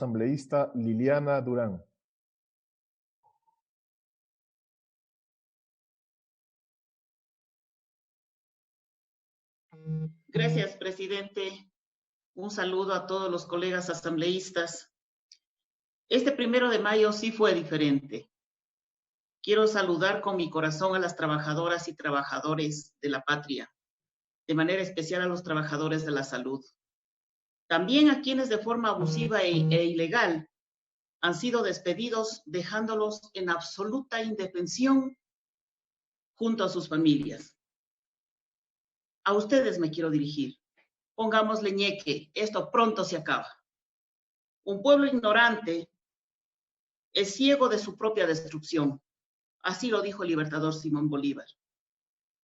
Asambleísta Liliana Durán. Gracias, presidente. Un saludo a todos los colegas asambleístas. Este 1 de mayo sí fue diferente. Quiero saludar con mi corazón a las trabajadoras y trabajadores de la patria, de manera especial a los trabajadores de la salud. También a quienes de forma abusiva e ilegal han sido despedidos, dejándolos en absoluta indefensión junto a sus familias. A ustedes me quiero dirigir. Pongámosle ñeque, esto pronto se acaba. Un pueblo ignorante es ciego de su propia destrucción. Así lo dijo el libertador Simón Bolívar.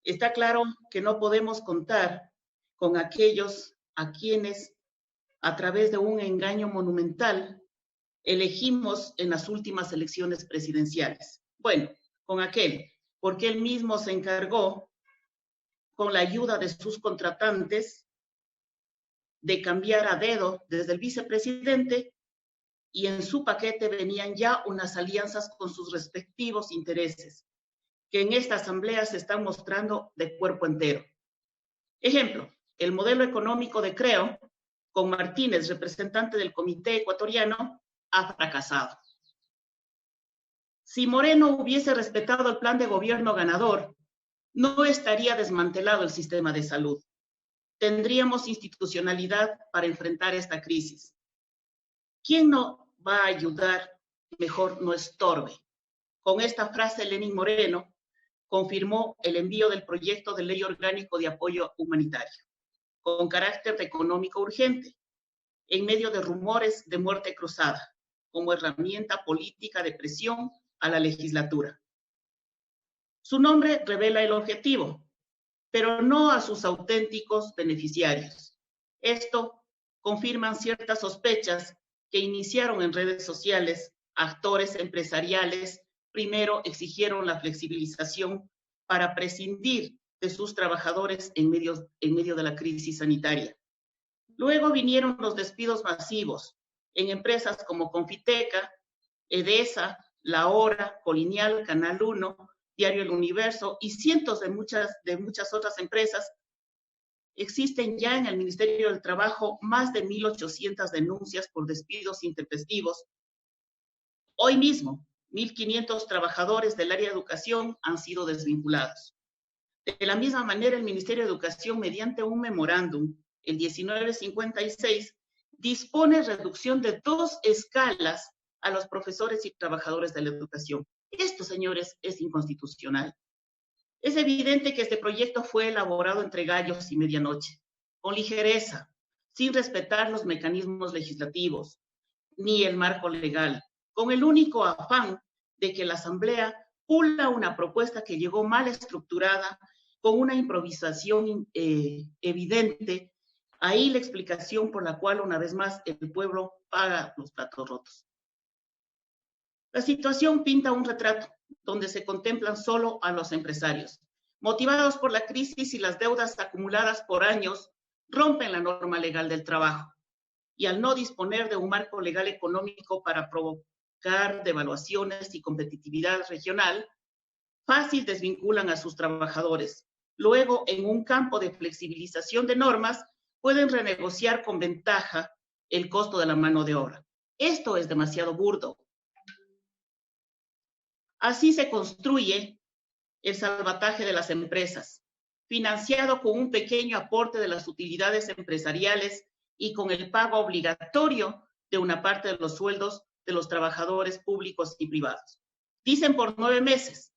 Está claro que no podemos contar con aquellos a quienes, a través de un engaño monumental, elegimos en las últimas elecciones presidenciales. Bueno, con aquel, porque él mismo se encargó, con la ayuda de sus contratantes, de cambiar a dedo desde el vicepresidente, y en su paquete venían ya unas alianzas con sus respectivos intereses, que en esta asamblea se están mostrando de cuerpo entero. Ejemplo, el modelo económico de Creo, con Martínez, representante del Comité Ecuatoriano, ha fracasado. Si Moreno hubiese respetado el plan de gobierno ganador, no estaría desmantelado el sistema de salud. Tendríamos institucionalidad para enfrentar esta crisis. ¿Quién no va a ayudar? Mejor no estorbe. Con esta frase, Lenín Moreno confirmó el envío del proyecto de ley orgánico de apoyo humanitario, con carácter económico urgente, en medio de rumores de muerte cruzada, como herramienta política de presión a la legislatura. Su nombre revela el objetivo, pero no a sus auténticos beneficiarios. Esto confirman ciertas sospechas que iniciaron en redes sociales. Actores empresariales primero exigieron la flexibilización para prescindir de sus trabajadores en medio de la crisis sanitaria. Luego vinieron los despidos masivos en empresas como Confiteca, Edesa, La Hora, Colonial, Canal 1, Diario El Universo y cientos de muchas otras empresas. Existen ya en el Ministerio del Trabajo más de 1.800 denuncias por despidos intempestivos. Hoy mismo, 1.500 trabajadores del área de educación han sido desvinculados. De la misma manera, el Ministerio de Educación, mediante un memorándum, el 1956, dispone reducción de 2 escalas a los profesores y trabajadores de la educación. Esto, señores, es inconstitucional. Es evidente que este proyecto fue elaborado entre gallos y medianoche, con ligereza, sin respetar los mecanismos legislativos, ni el marco legal, con el único afán de que la Asamblea pula una propuesta que llegó mal estructurada, con una improvisación evidente. Ahí la explicación por la cual, una vez más, el pueblo paga los platos rotos. La situación pinta un retrato donde se contemplan solo a los empresarios. Motivados por la crisis y las deudas acumuladas por años, rompen la norma legal del trabajo. Y al no disponer de un marco legal económico para provocar devaluaciones y competitividad regional, fácil desvinculan a sus trabajadores. Luego, en un campo de flexibilización de normas, pueden renegociar con ventaja el costo de la mano de obra. Esto es demasiado burdo. Así se construye el salvataje de las empresas, financiado con un pequeño aporte de las utilidades empresariales y con el pago obligatorio de una parte de los sueldos de los trabajadores públicos y privados. Dicen por 9 meses,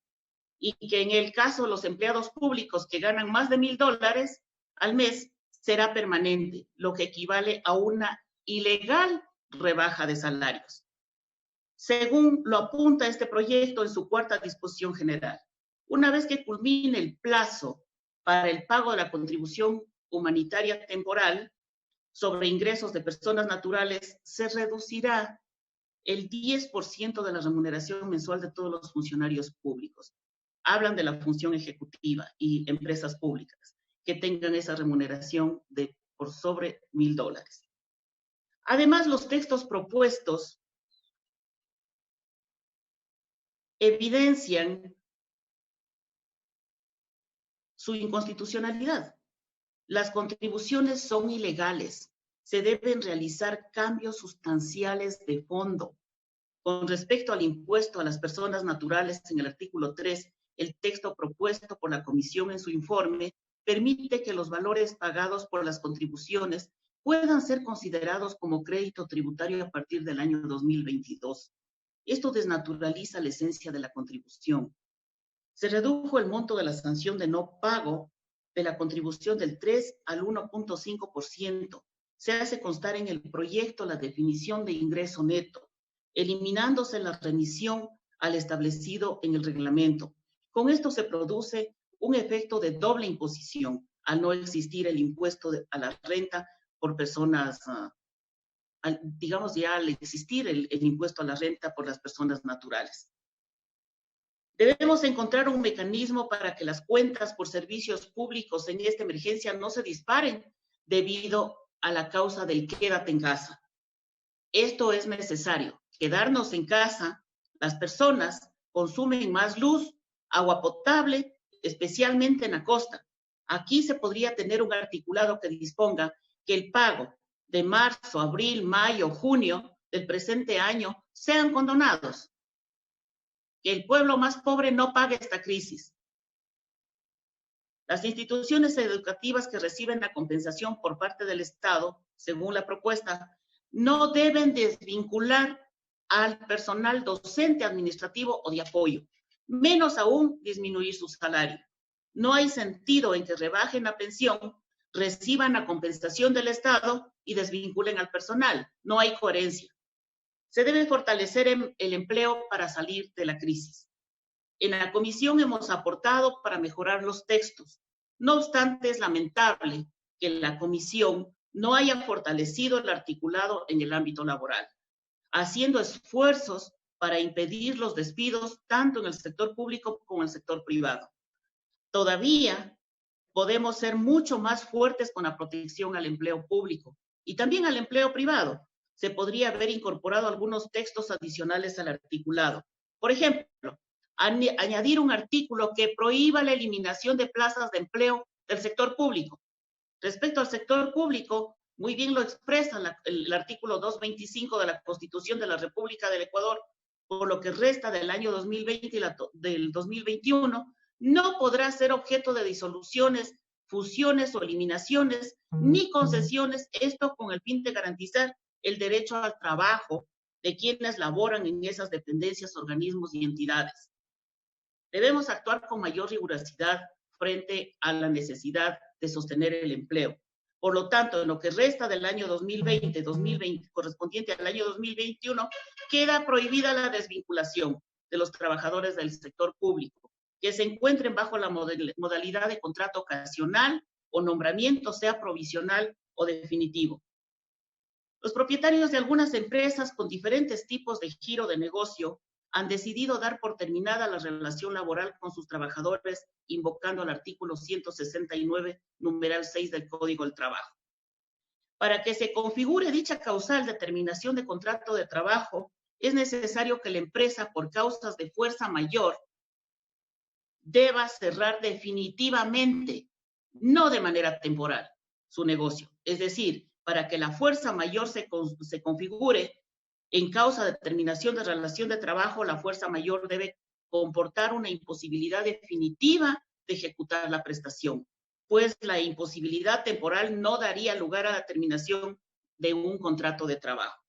y que en el caso de los empleados públicos que ganan más de $1,000 al mes, será permanente, lo que equivale a una ilegal rebaja de salarios, según lo apunta este proyecto en su 4ª disposición general. Una vez que culmine el plazo para el pago de la contribución humanitaria temporal sobre ingresos de personas naturales, se reducirá el 10% de la remuneración mensual de todos los funcionarios públicos. Hablan de la función ejecutiva y empresas públicas que tengan esa remuneración de por sobre $1,000. Además, los textos propuestos evidencian su inconstitucionalidad. Las contribuciones son ilegales. Se deben realizar cambios sustanciales de fondo. Con respecto al impuesto a las personas naturales en el artículo 3, el texto propuesto por la Comisión en su informe permite que los valores pagados por las contribuciones puedan ser considerados como crédito tributario a partir del año 2022. Esto desnaturaliza la esencia de la contribución. Se redujo el monto de la sanción de no pago de la contribución del 3 al 1.5%. Se hace constar en el proyecto la definición de ingreso neto, eliminándose la remisión al establecido en el reglamento. Con esto se produce un efecto de doble imposición, al no existir el impuesto a la renta por personas, digamos ya al existir el impuesto a la renta por las personas naturales. Debemos encontrar un mecanismo para que las cuentas por servicios públicos en esta emergencia no se disparen debido a la causa del quédate en casa. Esto es necesario. Quedarnos en casa, las personas consumen más luz, agua potable, especialmente en la costa. Aquí se podría tener un articulado que disponga que el pago de marzo, abril, mayo, junio del presente año sean condonados. Que el pueblo más pobre no pague esta crisis. Las instituciones educativas que reciben la compensación por parte del Estado, según la propuesta, no deben desvincular al personal docente, administrativo o de apoyo, menos aún disminuir su salario. No hay sentido en que rebajen la pensión, reciban la compensación del Estado y desvinculen al personal. No hay coherencia. Se debe fortalecer el empleo para salir de la crisis. En la comisión hemos aportado para mejorar los textos. No obstante, es lamentable que la comisión no haya fortalecido el articulado en el ámbito laboral, haciendo esfuerzos para impedir los despidos tanto en el sector público como en el sector privado. Todavía podemos ser mucho más fuertes con la protección al empleo público y también al empleo privado. Se podría haber incorporado algunos textos adicionales al articulado. Por ejemplo, añadir un artículo que prohíba la eliminación de plazas de empleo del sector público. Respecto al sector público, muy bien lo expresa el artículo 225 de la Constitución de la República del Ecuador, por lo que resta del año 2020 y del 2021, no podrá ser objeto de disoluciones, fusiones o eliminaciones, ni concesiones, esto con el fin de garantizar el derecho al trabajo de quienes laboran en esas dependencias, organismos y entidades. Debemos actuar con mayor rigurosidad frente a la necesidad de sostener el empleo. Por lo tanto, en lo que resta del año 2020, correspondiente al año 2021, queda prohibida la desvinculación de los trabajadores del sector público que se encuentren bajo la modalidad de contrato ocasional o nombramiento, sea provisional o definitivo. Los propietarios de algunas empresas con diferentes tipos de giro de negocio han decidido dar por terminada la relación laboral con sus trabajadores, invocando el artículo 169, numeral 6 del Código del Trabajo. Para que se configure dicha causal de terminación de contrato de trabajo, es necesario que la empresa, por causas de fuerza mayor, deba cerrar definitivamente, no de manera temporal, su negocio. Es decir, para que la fuerza mayor se configure en causa de terminación de relación de trabajo, la fuerza mayor debe comportar una imposibilidad definitiva de ejecutar la prestación, pues la imposibilidad temporal no daría lugar a la terminación de un contrato de trabajo.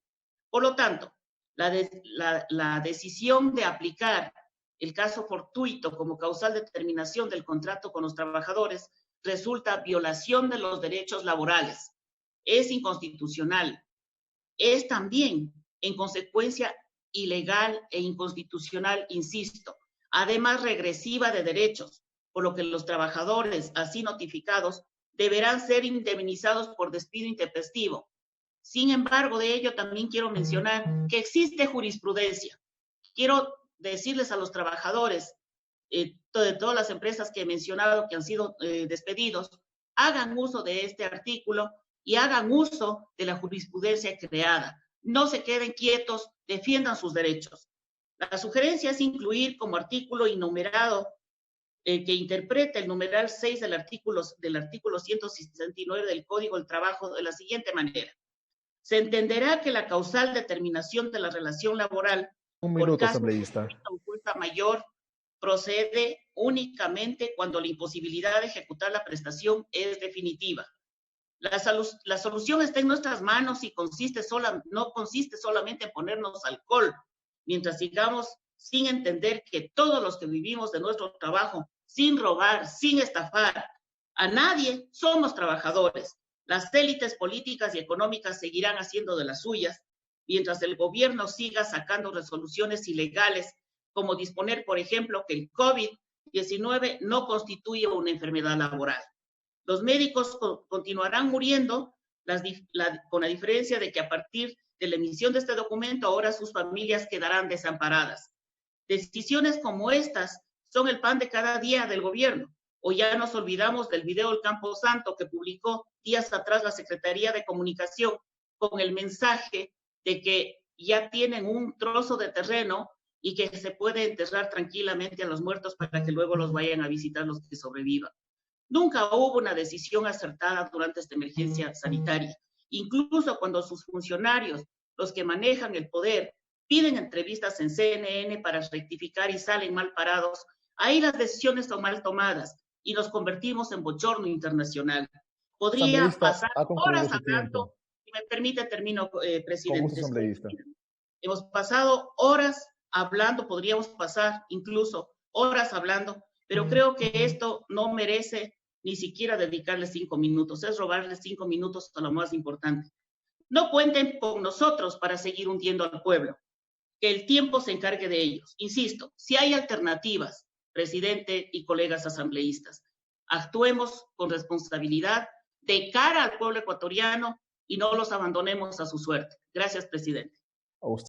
Por lo tanto, la decisión de aplicar el caso fortuito como causal de terminación del contrato con los trabajadores resulta violación de los derechos laborales. Es inconstitucional. Es también, en consecuencia, ilegal e inconstitucional, insisto, además regresiva de derechos, por lo que los trabajadores así notificados deberán ser indemnizados por despido intempestivo. Sin embargo, de ello también quiero mencionar que existe jurisprudencia. Quiero decirles a los trabajadores de todas las empresas que he mencionado que han sido despedidos, hagan uso de este artículo y hagan uso de la jurisprudencia creada. No se queden quietos, defiendan sus derechos. La sugerencia es incluir como artículo enumerado que interpreta el numeral 6 del artículo 169 del Código del Trabajo de la siguiente manera. Se entenderá que la causal determinación de la relación laboral Un por minuto, casos de asambleísta. fuerza mayor procede únicamente cuando la imposibilidad de ejecutar la prestación es definitiva. La solución está en nuestras manos y no consiste solamente en ponernos alcohol, mientras sigamos sin entender que todos los que vivimos de nuestro trabajo, sin robar, sin estafar a nadie, somos trabajadores. Las élites políticas y económicas seguirán haciendo de las suyas, mientras el gobierno siga sacando resoluciones ilegales, como disponer, por ejemplo, que el COVID-19 no constituye una enfermedad laboral. Los médicos continuarán muriendo, con la diferencia de que a partir de la emisión de este documento, ahora sus familias quedarán desamparadas. Decisiones como estas son el pan de cada día del gobierno. O ya nos olvidamos del video del Camposanto que publicó días atrás la Secretaría de Comunicación con el mensaje de que ya tienen un trozo de terreno y que se puede enterrar tranquilamente a los muertos para que luego los vayan a visitar los que sobrevivan. Nunca hubo una decisión acertada durante esta emergencia sanitaria. Incluso cuando sus funcionarios, los que manejan el poder, piden entrevistas en CNN para rectificar y salen mal parados, ahí las decisiones son mal tomadas y nos convertimos en bochorno internacional. Podría Asambleísta, pasar ha concluido horas su hablando, tiempo. si me permite, termino, presidente. Con gusto, asambleísta. Hemos pasado horas hablando, podríamos pasar incluso horas hablando, pero creo que esto no merece ni siquiera dedicarle 5 minutos, es robarle 5 minutos a lo más importante. No cuenten con nosotros para seguir hundiendo al pueblo, que el tiempo se encargue de ellos. Insisto, si hay alternativas, presidente y colegas asambleístas, actuemos con responsabilidad de cara al pueblo ecuatoriano y no los abandonemos a su suerte. Gracias, presidente. A usted.